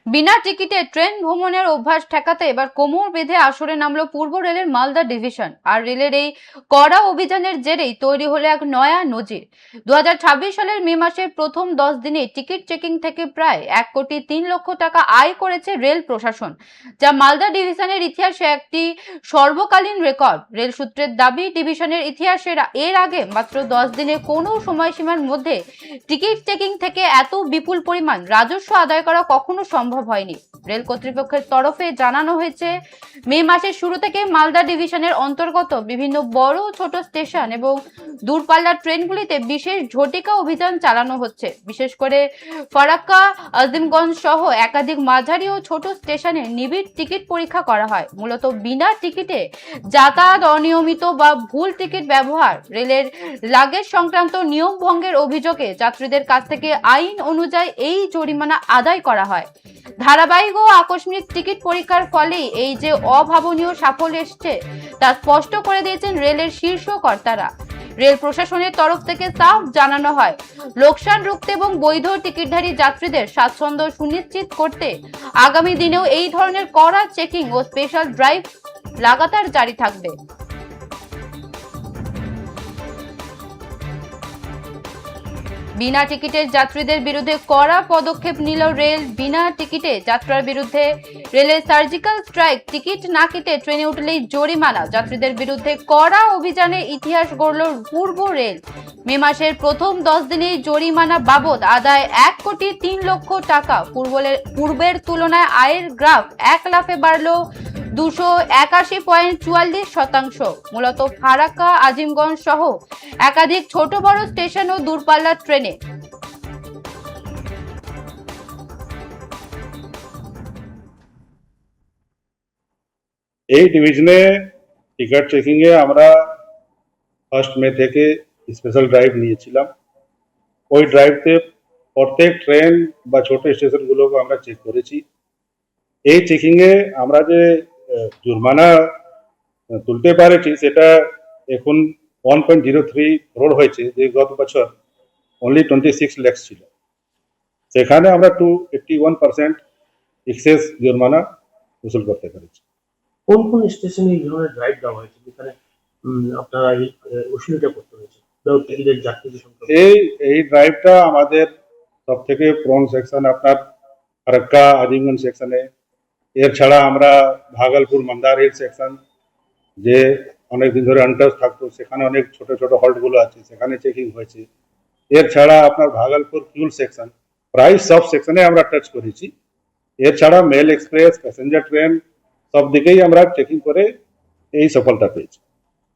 বিনা টিকিটে ট্রেন ভ্রমণের অভ্যাস ঠেকাতে এবার কোমর বেঁধে আসরে নামলো পূর্ব রেলের মালদা ডিভিশন। আর রেলের এই কড়া অভিযানের জেরেই তৈরি হলো এক নয়া নজির। 2026 সালের মে মাসের প্রথম 10 দিনে টিকিট চেকিং থেকে প্রায় 1,03,00,000 টাকা আয় করেছে রেল প্রশাসন, যা মালদা ডিভিশনের ইতিহাসে একটি সর্বকালীন রেকর্ড। রেল সূত্রের দাবি, ডিভিশনের ইতিহাসের এর আগে মাত্র 10 দিনে কোনো সময়সীমার মধ্যে টিকিট চেকিং থেকে এত বিপুল পরিমাণ রাজস্ব আদায় করা কখনো সম্ভব হয়নি। রেল কর্তৃপক্ষের তরফে জানানো হয়েছে, মে মাসের শুরু থেকে মালদা ডিভিশনের অন্তর্গত বিভিন্ন বড় ছোট স্টেশন এবং দূরপাল্লার ট্রেনগুলিতে বিশেষ ঝটিকা অভিযান চালানো হচ্ছে। বিশেষ করে ফারাক্কা, আজিমগঞ্জ সহ একাধিক মাঝারি ও ছোট স্টেশনে নিবিড় টিকিট পরীক্ষা করা হয়। মূলত বিনা টিকিটে যাতায়াত, অনিয়মিত বা ভুল টিকিট ব্যবহার, রেলের লাগেজ সংক্রান্ত নিয়ম ভঙ্গের অভিযোগে যাত্রীদের কাছ থেকে আইন অনুযায়ী এই জরিমানা আদায় করা হয়। ধারাবাহিক ও আকস্মিক টিকিট পরীক্ষার ফলেই এই যে অভাবনীয় সাফল্য এসছে তা স্পষ্ট করে দিয়েছেন রেলের শীর্ষ কর্তারা। রেল প্রশাসনের তরফ থেকে সাফ জানানো হয়, লোকসান রুখতে এবং বৈধ টিকিটধারী যাত্রীদের স্বাচ্ছন্দ্য সুনিশ্চিত করতে আগামী দিনেও এই ধরনের কড়া চেকিং ও স্পেশাল ড্রাইভ লাগাতার জারি থাকবে। বিনা টিকিটের যাত্রীদের বিরুদ্ধে কড়া পদক্ষেপ নিল রেল। বিনা টিকিটে যাত্রার বিরুদ্ধে রেলের সার্জিক্যাল স্ট্রাইক, টিকিট না কেটে ট্রেনে উঠলেই জরিমানা। যাত্রীদের বিরুদ্ধে কড়া অভিযানের ইতিহাস গড়ল পূর্ব রেল। মে মাসের প্রথম 10 দিনেই জরিমানা বাবদ আদায় 1,03,00,000 টাকা। পূর্বের তুলনায় আয়ের গ্রাফ 1 লাফে বাড়ল 281.44%। মূলত ফারাক্কা, আজিমগঞ্জ সহ একাধিক ছোট বড় স্টেশন ও দূরপাল্লার ট্রেনে এই ডিভিশনে টিকিট চেকিং এ আমরা 1 মে থেকে স্পেশাল ড্রাইভ নিয়েছিলাম। ওই ড্রাইভতে প্রত্যেক ট্রেন বা ছোট স্টেশনগুলোকে আমরা চেক করেছি। এই চেকিং এ আমরা যে জরিমানা তুলতে পারেছি সেটা এখন 1.03 crore হয়েছে, যে গত বছর অনলি 26 লাখ ছিল। সেখানে আমরা 281% এক্সেস জরিমানা উসুল করতে পেরেছি। কোন কোন স্টেশনে এই ধরনের ড্রাইভ দেওয়া হয়েছে যেখানে আপনারা এই উসুলিটা করতে হয়েছে টিকিটের যাত্রীদের সংখ্যা? এই ড্রাইভটা আমাদের সব থেকে পুরনো সেকশন আপনার ফারাক্কা, আজিমগঞ্জ সেকশনে। এর ছাড়া আমরা ভাগলপুর, মন্দার হিল সেকশন, যে অনেক দিন ধরে আনটাচ থাকতো, সেখানে অনেক ছোট ছোট হল্টগুলো আছে, সেখানে চেকিং হয়েছে। এর ছাড়া আপনার ভাগলপুর কিউল সেকশন, প্রায় সব সেকশনে আমরা টাচ করেছি। এর ছাড়া মেল এক্সপ্রেস, প্যাসেঞ্জার ট্রেন, সব দিকেই আমরা চেকিং করে এই সফলতা পেয়েছি।